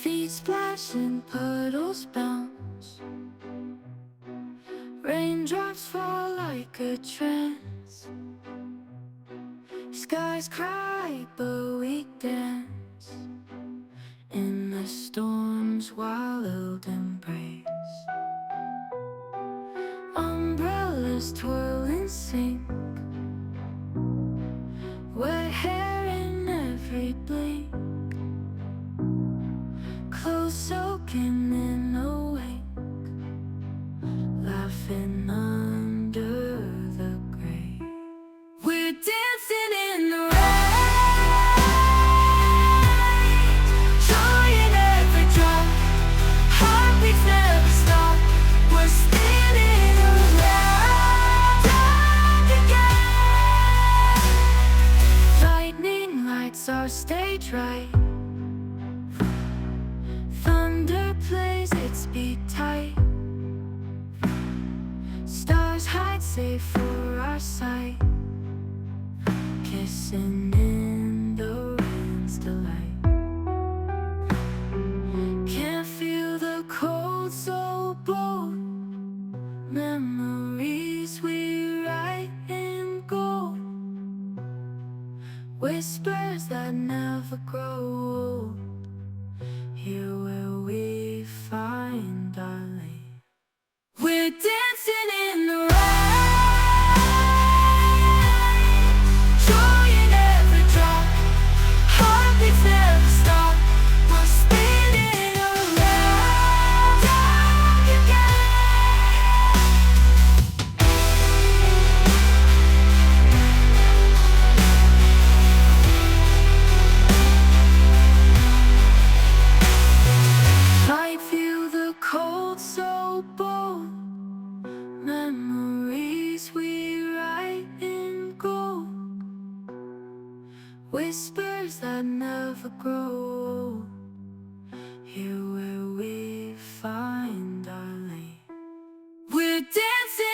Feet splash and puddles bounce. Raindrops fall like a trance. Skies cry, but we dance in the storm's wild embrace. Umbrellas twirl and sink, wet hair in every blink. Clothes soaking in a wake, laughing under the gray. We're dancing in the rain, joy in every drop, heartbeats never stop. We're spinning around again. Lightning lights our stage right, thunder plays its beat tight. Stars hide safe for our sight, kissing in the rain's delight. Can't feel the cold so bold, memories we write in gold, whispers that never grow old. Here where we find our lane. We're dancing in the rain, joy in every drop, heartbeats never stop. We're spinning around again. Might feel the cold so bold, memories we write in gold, whispers that never grow old. Here where we find our lane. We're dancing